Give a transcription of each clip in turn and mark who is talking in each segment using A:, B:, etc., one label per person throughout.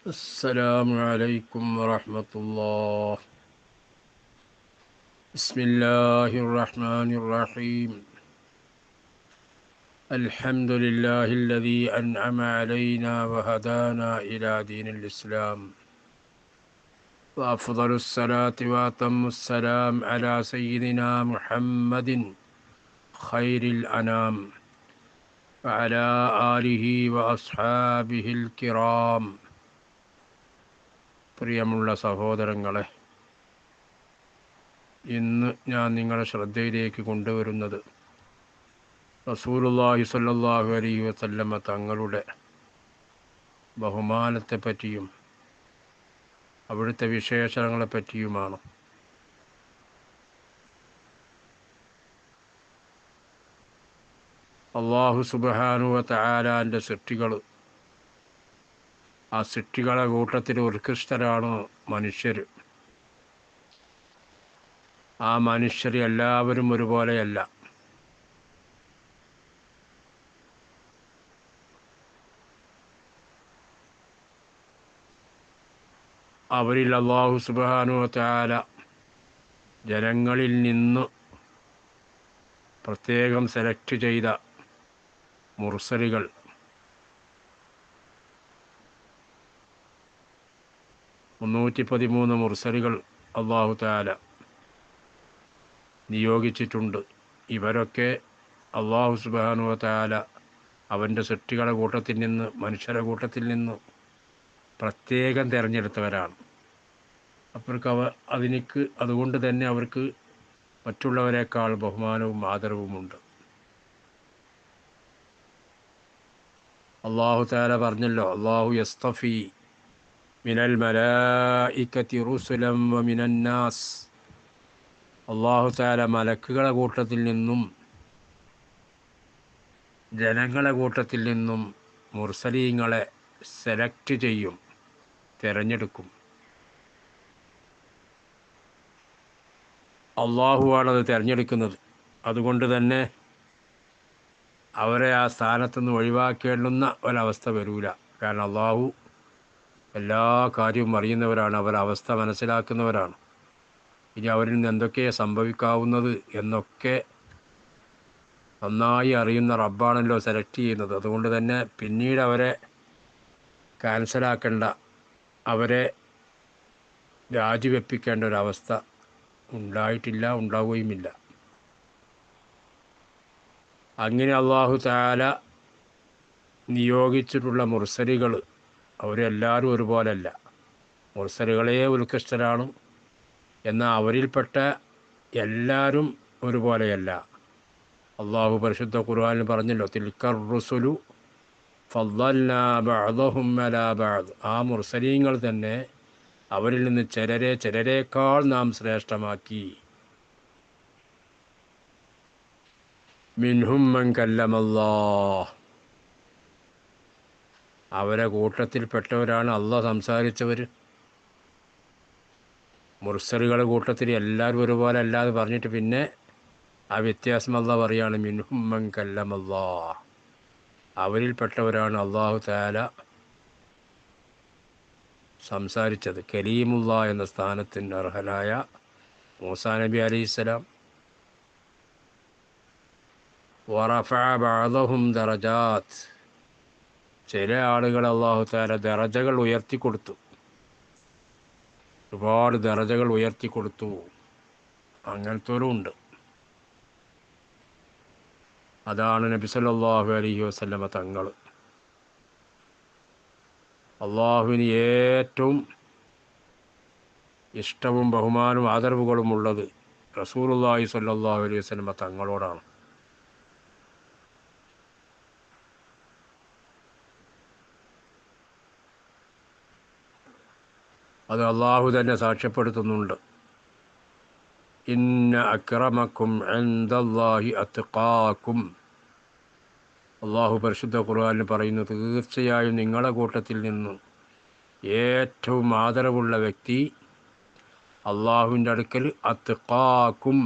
A: السلام عليكم ورحمة الله. بسم الله الرحمن الرحيم. الحمد لله الذي أنعم علينا وهدانا إلى دين الإسلام، وأفضل الصلاة وأتم السلام على سيدنا محمد خير الأنام وعلى آله وأصحابه الكرام. പ്രിയമുള്ള സഹോദരങ്ങളെ, ഇന്ന് ഞാൻ നിങ്ങളുടെ ശ്രദ്ധയിലേക്ക് കൊണ്ടുവരുന്നത് റസൂലുള്ളാഹി സ്വല്ലല്ലാഹു അലൈഹി വസല്ലമ തങ്ങളുടെ ബഹുമാനത്തെപ്പറ്റിയും അവിടുത്തെ വിശേഷണങ്ങളെപ്പറ്റിയുമാണ്. അല്ലാഹു സുബ്ഹാനഹു വ തആലാൻ്റെ സൃഷ്ടികൾ, ആ സൃഷ്ടികളുടെ കൂട്ടത്തിൽ ഉത്കൃഷ്ടരാണ് മനുഷ്യർ. ആ മനുഷ്യർ എല്ലാവരും ഒരുപോലെയല്ല. അവരിൽ അല്ലാഹു സുബ്ഹാനഹു വ തആല ജനങ്ങളിൽ നിന്ന് പ്രത്യേകം സെലക്ട് ചെയ്ത മുർസലുകൾ, 313 മുർസലുകൾ അല്ലാഹു തആല നിയോഗിച്ചിട്ടുണ്ട്. ഇവരൊക്കെ അല്ലാഹു സുബ്ഹാനഹു വ തആല അവൻ്റെ സൃഷ്ടികളുടെ കൂട്ടത്തിൽ നിന്ന്, മനുഷ്യരുടെ കൂട്ടത്തിൽ നിന്ന് പ്രത്യേകം തിരഞ്ഞെടുത്തവരാണ്. അതുകൊണ്ട് തന്നെ അവർക്ക് മറ്റുള്ളവരെക്കാൾ ബഹുമാനവും ആദരവുമുണ്ട്. അല്ലാഹു തആല പറഞ്ഞല്ലോ, അല്ലാഹു യസ്തഫി മിനൽ മലായികതി റുസുലൻ വ മിനൻ നാസ്. അല്ലാഹു തആല മലക്കുകളുടെ കൂട്ടത്തിൽ നിന്നും ജനങ്ങളുടെ കൂട്ടത്തിൽ നിന്നും മുർസലീങ്ങളെ സെലക്ട് ചെയ്യും, തിരഞ്ഞെടുക്കും. അള്ളാഹുവാണത് തിരഞ്ഞെടുക്കുന്നത്. അതുകൊണ്ട് തന്നെ അവരെ ആ സ്ഥാനത്തുനിന്ന് ഒഴിവാക്കേണ്ടുന്ന ഒരവസ്ഥ വരൂല. കാരണം അള്ളാഹു എല്ലാ കാര്യവും അറിയുന്നവരാണ്, അവരവസ്ഥ മനസ്സിലാക്കുന്നവരാണ്. ഇനി അവരിൽ നിന്ന് എന്തൊക്കെ സംഭവിക്കാവുന്നത് എന്നൊക്കെ നന്നായി അറിയുന്ന റബ്ബാണല്ലോ സെലക്ട് ചെയ്യുന്നത്. അതുകൊണ്ട് തന്നെ പിന്നീട് അവരെ ക്യാൻസലാക്കേണ്ട, അവരെ രാജിവെപ്പിക്കേണ്ട ഒരവസ്ഥ ഉണ്ടായിട്ടില്ല, ഉണ്ടാവുകയുമില്ല. അങ്ങനെ അല്ലാഹു തആല നിയോഗിച്ചിട്ടുള്ള മുർസലുകൾ അവരെല്ലാവരും ഒരുപോലെയല്ല. മുർസലുകളെ ഉത്കൃഷ്ടരാണ്, എന്നാൽ അവരിൽപ്പെട്ട എല്ലാവരും ഒരുപോലെയല്ല. അള്ളാഹു പരിശുദ്ധ ഖുർആനിൽ പറഞ്ഞല്ലോ, തിൽക്കർ റുസുലു ഫദ്ദൽനാ ബഅദഹും അലാ ബഅദ്. ആ മുർസലീങ്ങൾ തന്നെ അവരിൽ നിന്ന് ചിലരേക്കാൾ നാം ശ്രേഷ്ഠമാക്കി. മിൻഹും മൻ കല്ലമല്ലാഹ്. അവരെ കൂട്ടത്തിൽപ്പെട്ടവരാണ് അള്ളാഹ് സംസാരിച്ചവർ. മുർസലുകളുടെ കൂട്ടത്തിൽ എല്ലാവരും ഒരുപോലെ അല്ലാതെ പറഞ്ഞിട്ട് പിന്നെ ആ വ്യത്യാസം അള്ളാഹ് പറയാണ്, മിൻഹും മൻ കല്ലമല്ലാഹ്. അവരിൽപ്പെട്ടവരാണ് അല്ലാഹു തആല സംസാരിച്ചത്. കലീമുല്ലാ എന്ന സ്ഥാനത്തിന് അർഹനായ മൂസാ നബി അലൈഹിസ്സലാം. വറഫഅ ബഅദഹും ദറജാത്ത്. ചില ആളുകൾ അല്ലാഹു തആല ദറജകൾ ഉയർത്തിക്കൊടുത്തു, ഒരുപാട് ദറജകൾ ഉയർത്തിക്കൊടുത്തു. അങ്ങനത്തോരും ഉണ്ട്. അതാണ് നബി സല്ലല്ലാഹു അലൈഹി വസല്ലമ തങ്ങൾ. അള്ളാഹുവിന് ഏറ്റവും ഇഷ്ടവും ബഹുമാനവും ആദരവുകളും ഉള്ളത് റസൂലുള്ളാഹി സ്വല്ലല്ലാഹു അലൈഹി വസല്ലമ തങ്ങളോടാണ്. അത് അള്ളാഹു തന്നെ സാക്ഷ്യപ്പെടുത്തുന്നുണ്ട്. ഇന്ന അക്രമക്കും ഇൻദല്ലാഹി അത്ഖാക്കും. അള്ളാഹു പരിശുദ്ധ ഖുർആനിൽ പറയുന്നു, തീർച്ചയായും നിങ്ങളുടെ കൂട്ടത്തിൽ നിന്നും ഏറ്റവും ആദരവുള്ള വ്യക്തി അള്ളാഹുവിൻ്റെ അടുക്കൽ അത്ഖാക്കും,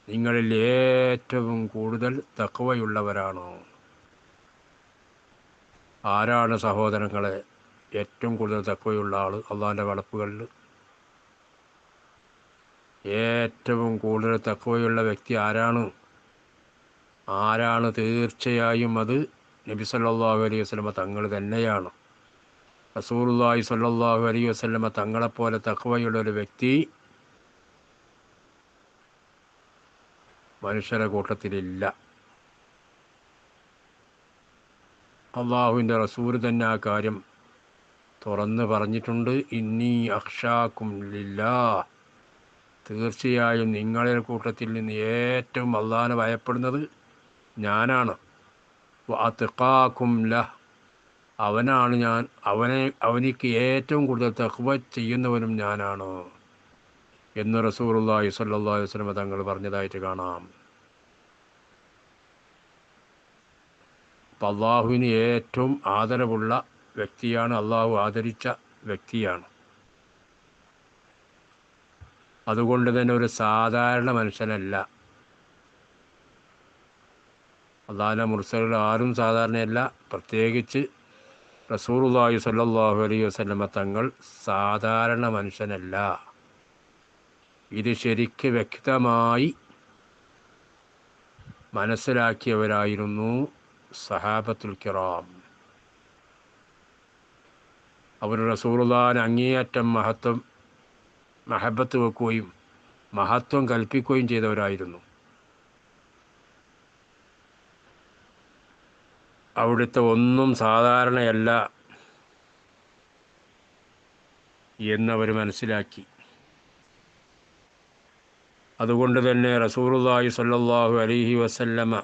A: നിങ്ങളിൽ ഏറ്റവും കൂടുതൽ തഖ്വയുള്ളവരാണോ. ആരാണ് സഹോദരങ്ങളെ ഏറ്റവും കൂടുതൽ തഖ്വയുള്ള ആൾ, അള്ളാഹിൻ്റെ വളപ്പുകളിൽ ഏറ്റവും കൂടുതൽ തഖ്വയുള്ള വ്യക്തി ആരാണ്? തീർച്ചയായും അത് നബി സല്ലല്ലാഹു അലൈഹി വസല്ലമ തങ്ങൾ തന്നെയാണ്. റസൂലുള്ളാഹി സ്വല്ലല്ലാഹു അലൈഹി വസല്ലമ തങ്ങളെപ്പോലെ തഖ്വയുള്ള ഒരു വ്യക്തി മനുഷ്യരുടെ കൂട്ടത്തിലില്ല. അള്ളാഹുവിൻ്റെ റസൂൽ തന്നെ ആ കാര്യം തുറന്ന് പറഞ്ഞിട്ടുണ്ട്. ഇന്നി അഖ്ഷാക്കും ലില്ലാഹ്, തീർച്ചയായും നിങ്ങളുടെ കൂട്ടത്തിൽ നിന്ന് ഏറ്റവും അള്ളാഹിനെ ഭയപ്പെടുന്നത് ഞാനാണ്. വഅത്ഖാക്കും ലഹ്, അവനിക്ക് ഏറ്റവും കൂടുതൽ തഖ്വ ചെയ്യുന്നവനും ഞാനാണ് എന്ന് റസൂലുള്ളാഹി സ്വല്ലല്ലാഹു അലൈഹി വസല്ലം തങ്ങൾ പറഞ്ഞതായിട്ട് കാണാം. അപ്പം അള്ളാഹുവിന് ഏറ്റവും ആദരവുള്ള വ്യക്തിയാണ്, അള്ളാഹു ആദരിച്ച വ്യക്തിയാണ്. അതുകൊണ്ട് തന്നെ ഒരു സാധാരണ മനുഷ്യനല്ല. അള്ളാഹിൻ്റെ മുർസലുകൾ ആരും സാധാരണയല്ല. പ്രത്യേകിച്ച് റസൂലുള്ളാഹി സ്വല്ലല്ലാഹു അലൈഹി വസല്ലമ തങ്ങൾ സാധാരണ മനുഷ്യനല്ല. ഇത് ശരിക്ക് വ്യക്തമായി മനസ്സിലാക്കിയവരായിരുന്നു സഹാബത്തുൽ കിറാം. അവർ റസൂലുള്ളാഹിനെ അങ്ങേയറ്റം മഹബത്ത് വെക്കുകയും മഹത്വം കൽപ്പിക്കുകയും ചെയ്തവരായിരുന്നു. അവിടുത്തെ ഒന്നും സാധാരണയല്ല എന്നവർ മനസ്സിലാക്കി. അതുകൊണ്ട് തന്നെ റസൂലുള്ളാഹി സ്വല്ലല്ലാഹു അലൈഹി വസല്ലമ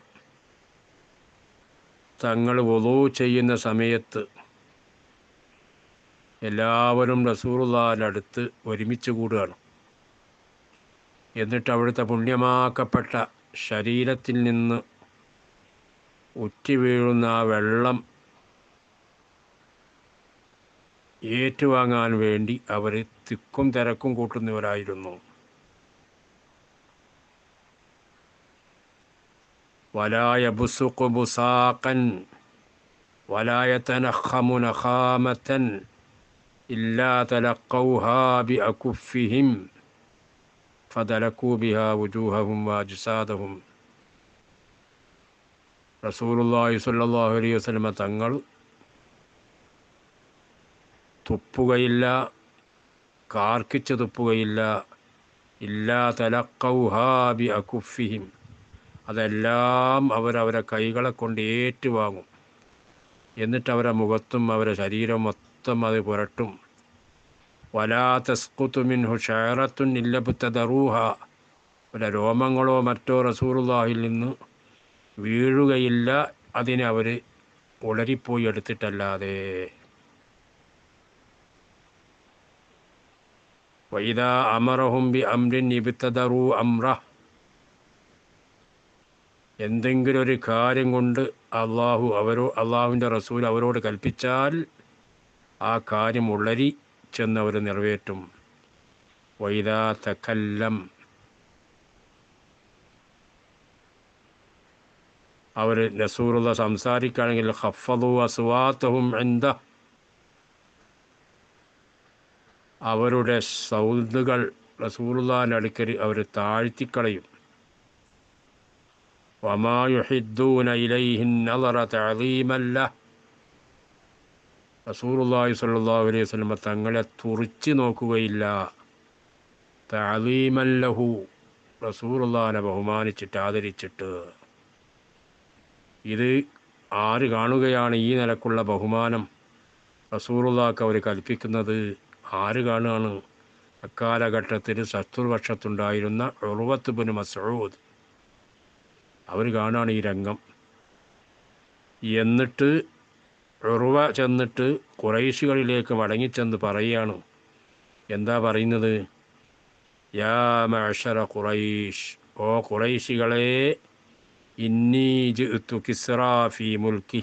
A: തങ്ങൾ വുളൂ ചെയ്യുന്ന സമയത്ത് എല്ലാവരും റസൂലുള്ളാഹിൻ്റെ അടുത്ത് ഒരുമിച്ച് കൂടുകയാണ്. എന്നിട്ട് അവിടുത്തെ പുണ്യമാക്കപ്പെട്ട ശരീരത്തിൽ നിന്ന് ഉറ്റി വീഴുന്ന ആ വെള്ളം ഏറ്റുവാങ്ങാൻ വേണ്ടി അവർ തിക്കും തിരക്കും കൂട്ടുന്നവരായിരുന്നു. വലാ യബ്സുഖു ബുസാഖൻ വലാ യതനഖമു നഖാമതൻ ഇല്ലാ തലഖൗഹാ ബിഅകുഫിഹിം ഫദലകൂ ബിഹാ വുജൂഹഹും വഅജ്സാദഹും. റസൂലുള്ളാഹി സ്വല്ലല്ലാഹു അലൈഹി വസല്ലമ തങ്ങൾ തുപ്പുകയില്ല, കാർക്കിച്ച് തുപ്പുകയില്ല. ഇല്ലാ തലഖൗഹാ ബിഅകുഫിഹിം, അതെല്ലാം അവരവരെ കൈകളെ കൊണ്ട് ഏറ്റുവാങ്ങും. എന്നിട്ട് അവരെ മുഖത്തും അവരെ ശരീരം മൊത്തം അത് പുരട്ടും. വലാ തസ്ഖുതു മിൻഹു ശഅറത്തുൻ ഇല്ല ബതദറൂഹ, ഒരു രോമങ്ങളോ മറ്റോ റസൂലുള്ളാഹിൽ നിന്ന് വീഴുകയില്ല, അതിനെ അവർ ഉളരിപ്പോയി എടുത്തിട്ടല്ലാതെ. വഇദാ അമറഹും ബി അംരിൻ ഇബ്തദറൂ അംറഹ്, എന്തെങ്കിലും ഒരു കാര്യം കൊണ്ട് അള്ളാഹുവിൻ്റെ റസൂൽ അവരോട് കൽപ്പിച്ചാൽ ആ കാര്യം ഉളരി ചെന്നവർ നിറവേറ്റും. വഇദാ തകല്ലം, അവർ റസൂലുള്ളാഹി സംസാരിക്കുകയാണെങ്കിൽ ഖഫ്ഫളൂ അസ്വാതഹും ഇൻദഹ്, അവരുടെ സൗദുകൾ റസൂലുള്ളാഹിൻ്റെ അടുക്കൽ അവർ താഴ്ത്തിക്കളയും. വമാ യുഹിദ്ദൂന ഇലൈഹി നളറ തഅളീമൻ ലഹ്, റസൂലുള്ളാഹി സ്വല്ലല്ലാഹു അലൈഹി വസല്ലം തങ്ങളെ തുറിച്ച് നോക്കുകയില്ല. തഅളീമൻ ലഹു, റസൂലുള്ളാഹിനെ ബഹുമാനിച്ചിട്ട് ആദരിച്ചിട്ട്. ഇത് ആര് കാണുകയാണ്? ഈ നിലക്കുള്ള ബഹുമാനം റസൂലുള്ളാഹിക്ക് അവർ കൽപ്പിക്കുന്നത് ആര് കാണുകയാണ്? അക്കാലഘട്ടത്തിൽ ശത്രുപക്ഷത്തുണ്ടായിരുന്ന ഉർവത്ത് ഇബ്നു മസ്ഊദ്, അവർ കാണുകയാണ് ഈ രംഗം. എന്നിട്ട് ഉർവ ചെന്നിട്ട് ഖുറൈശികളിലേക്ക് മടങ്ങിച്ചെന്ന് പറയുകയാണ്. എന്താ പറയുന്നത്? യാ മഅ്ശറ ഖുറൈശ്, ഓ ഖുറൈശികളെ, ഇന്നി ജിഅ്തു കിസ്റാ ഫീ മുൽക്കി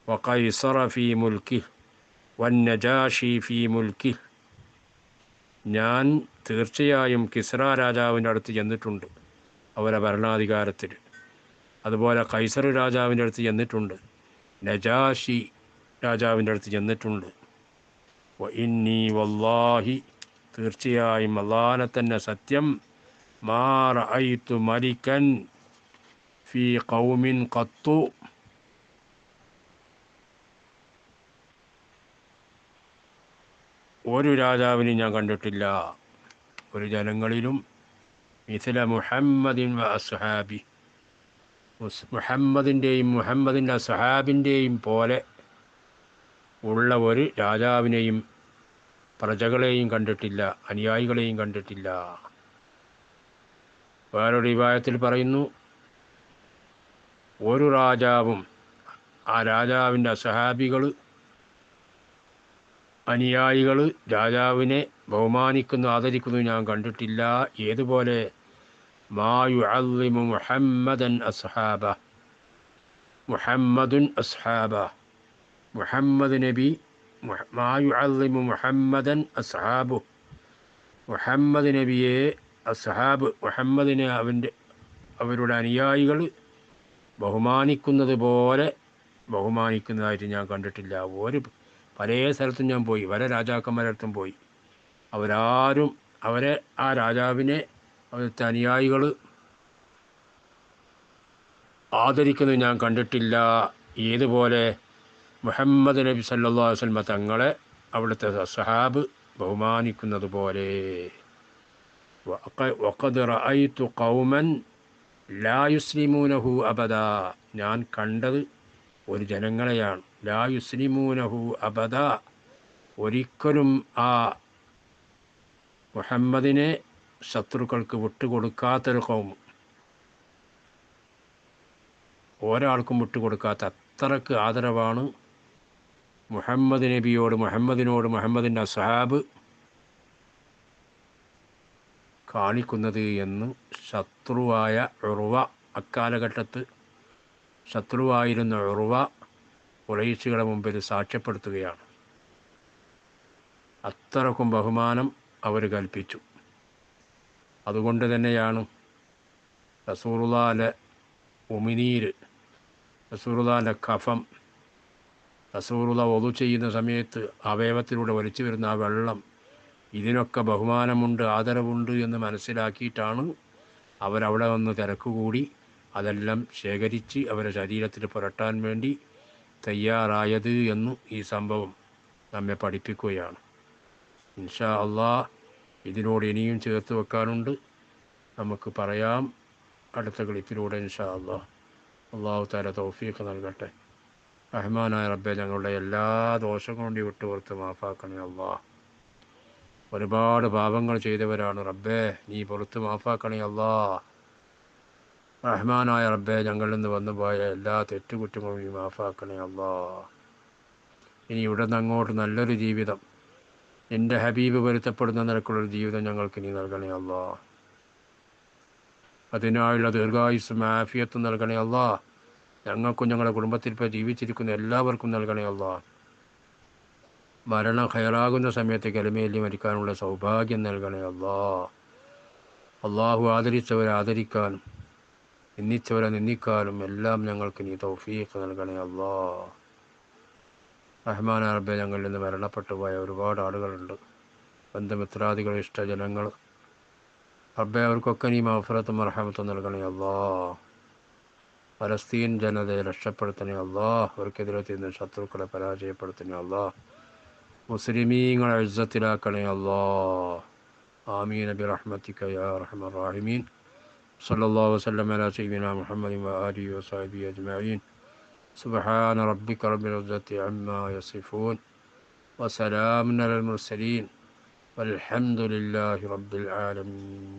A: വഖൈസറ ഫീ മുൽക്കി വന്നജാഷി ഫീ മുൽക്കി, ഞാൻ തീർച്ചയായും കിസ്റ രാജാവിൻ്റെ അടുത്ത് ചെന്നിട്ടുണ്ട് അവരെ ഭരണാധികാരത്തിൽ. അതുപോലെ കൈസർ രാജാവിൻ്റെ അടുത്ത് ചെന്നിട്ടുണ്ട്, നജാഷി രാജാവിൻ്റെ അടുത്ത് ചെന്നിട്ടുണ്ട്. വ ഇന്നി വല്ലാഹി തീർച്ചയായും അല്ലാഹനെ തന്നെ സത്യം മാ റഅയ്തു മലിക്കൻ ഫീ ഖൗമിൻ ഖത്തു ഒരു രാജാവിനെ ഞാൻ കണ്ടിട്ടില്ല ഒരു ജനങ്ങളിലും മിഥില മുഹമ്മദിൻ വ അസ്ഹാബി മുഹമ്മദിൻ്റെയും മുഹമ്മദിൻ്റെ അസ്ഹാബിൻ്റെയും പോലെ ഉള്ള ഒരു രാജാവിനെയും പ്രജകളെയും കണ്ടിട്ടില്ല അനുയായികളെയും കണ്ടിട്ടില്ല. വേറൊരു റിവായത്തിൽ പറയുന്നു ഒരു രാജാവും ആ രാജാവിൻ്റെ അസ്ഹാബികൾ അനുയായികൾ രാജാവിനെ ബഹുമാനിക്കുന്നു ആദരിക്കുന്നു ഞാൻ കണ്ടിട്ടില്ല. ഏതുപോലെ മാ യുഅള്ളിമു മുഹമ്മദൻ അസ്ഹാബ മുഹമ്മദുൻ അസ്ഹാബ മുഹമ്മദ് നബി മാ യുഅള്ളിമു മുഹമ്മദൻ അസ്ഹാബു മുഹമ്മദ് നബിയെ അസ്ഹാബ് മുഹമ്മദിനെ അവരുടെ അനുയായികൾ ബഹുമാനിക്കുന്നത് പോലെ ബഹുമാനിക്കുന്നതായിട്ട് ഞാൻ കണ്ടിട്ടില്ല. പല സ്ഥലത്തും ഞാൻ പോയി, പല രാജാക്കന്മാരടുത്തും പോയി, അവരാരും അവരെ ആ രാജാവിനെ അവിടുത്തെ അനുയായികൾ ആദരിക്കുന്നത് ഞാൻ കണ്ടിട്ടില്ല. ഏതുപോലെ മുഹമ്മദ് നബി സല്ലല്ലാഹു അലൈഹി വസല്ലം തങ്ങളെ അവിടുത്തെ സഹാബ് ബഹുമാനിക്കുന്നത് പോലെ. വഖദ് റഅയ്തു ഖൗമൻ ലാ യുസ്ലിമൂനഹു അബദാ ഞാൻ കണ്ടത് ഒരു ജനങ്ങളെയാണ്. ലാ യുസ്ലിമൂനഹു അബദാ ഒരിക്കലും ആ മുഹമ്മദിനെ ശത്രുക്കൾക്ക് വിട്ടുകൊടുക്കാത്തൊരു ഖൗം, ഒരാൾക്കും വിട്ടുകൊടുക്കാത്ത അത്രക്ക് ആദരവാണ് മുഹമ്മദ് നബിയോട് മുഹമ്മദിൻ്റെ അസ്ഹാബ് കാണിക്കുന്നത് എന്ന് ശത്രുവായ ഉർവ, അക്കാലഘട്ടത്ത് ശത്രുവായിരുന്ന ഉർവ ഖുറൈശികളുടെ മുമ്പിൽ സാക്ഷ്യപ്പെടുത്തുകയാണ്. അത്രക്കും ബഹുമാനം അവർ കൽപ്പിച്ചു. അതുകൊണ്ട് തന്നെയാണ് റസൂലുള്ളാഹിന്റെ ഉമിനീര്, റസൂലുള്ളാഹിന്റെ കഫം, റസൂലുള്ള വദു ചെയ്യുന്ന സമയത്ത് അവയവത്തിലൂടെ വലിച്ചു വരുന്ന ആ വെള്ളം, ഇതിനൊക്കെ ബഹുമാനമുണ്ട് ആദരവുണ്ട് എന്ന് മനസ്സിലാക്കിയിട്ടാണ് അവരവിടെ വന്ന് തിരക്കുകൂടി അതെല്ലാം ശേഖരിച്ച് അവരുടെ ശരീരത്തിൽ പുരട്ടാൻ വേണ്ടി തയ്യാറായത് എന്ന് ഈ സംഭവം നമ്മെ പഠിപ്പിക്കുകയാണ്. ഇൻഷാ അള്ളാഹ് ഇതിനോട് ഇനിയും ചേർത്ത് വെക്കാനുണ്ട്, നമുക്ക് പറയാം അടുത്ത ക്ലിപ്പിലൂടെ ഇൻഷാ അള്ളാഹ്. അള്ളാഹു തആല തൗഫീഖ് നൽകട്ടെ. റഹ്മാനായ റബ്ബെ ഞങ്ങളുടെ എല്ലാ ദോഷങ്ങളും നീ വിട്ടുപുറത്ത് മാഫാക്കണേ അള്ളാഹ്. ഒരുപാട് പാപങ്ങൾ ചെയ്തവരാണ് റബ്ബേ, നീ പുറത്ത് മാഫാക്കണേ അള്ളാഹ്. റഹ്മാനായ റബ്ബെ ഞങ്ങളിൽ നിന്ന് വന്നുപോയ എല്ലാ തെറ്റുകുറ്റങ്ങളും നീ മാഫാക്കണേ അള്ളാഹ്. ഇനി ഇവിടെ നിന്ന് അങ്ങോട്ട് നല്ലൊരു ജീവിതം, എൻ്റെ ഹബീബ് പൊരുത്തപ്പെടുന്ന നിലക്കുള്ളൊരു ജീവിതം ഞങ്ങൾക്ക് നീ നൽകണേ അള്ളാഹ്. അതിനായുള്ള ദീർഘായുസ്സും ആഫിയത്തും നൽകണേ അള്ളാഹ്. ഞങ്ങൾക്കും ഞങ്ങളുടെ കുടുംബത്തിൽ ഇപ്പോൾ ജീവിച്ചിരിക്കുന്ന എല്ലാവർക്കും നൽകണേ അള്ളാഹ്. മരണം ഖൈറാകുന്ന സമയത്ത് കലിമയിൽ മരിക്കാനുള്ള സൗഭാഗ്യം നൽകണേ അള്ളാഹ്. അള്ളാഹു ആദരിച്ചവരെ ആദരിക്കാനും നിന്ദിച്ചവരെ നിന്ദിക്കാനും എല്ലാം ഞങ്ങൾക്ക് നീ തൗഫീഖ് നൽകണേ അള്ളാഹ്. റഹ്മാനായ റബ്ബേ ഞങ്ങളിൽ നിന്ന് മരണപ്പെട്ടു പോയ ഒരുപാട് ആളുകളുണ്ട്, ബന്ധുമിത്രാദികൾ, ഇഷ്ടജനങ്ങൾ. റബ്ബേ അവർക്കൊക്കെ നീ മഗ്ഫിറത്തും മർഹമത്തും നൽകണേ അള്ളാഹ്. ഫലസ്തീൻ ജനതയെ രക്ഷപ്പെടുത്തണേ അള്ളാഹ്. അവർക്കെതിരെ ചെയ്യുന്ന ശത്രുക്കളെ പരാജയപ്പെടുത്തണേ അള്ളാഹ്. മുസ്ലിമീങ്ങളെ ഇസ്സത്തിലാക്കണേ അള്ളാഹ്. ആമീൻ ബിറഹ്മതിക യാ അർഹമർ റഹീമീൻ. സല്ലല്ലാഹു വസല്ലം അലാ സയ്യിദിനാ മുഹമ്മദിൻ വആലിഹി വസഹ്ബിഹി അജ്മഈൻ. സുബ്ഹാന റബ്ബിക റബ്ബിൽ ഇസ്സത്തി അമ്മാ യസിഫൂൻ വസലാമുൻ അലൽ മുർസലീൻ വൽഹംദുലില്ലാഹി റബ്ബിൽ ആലമീൻ.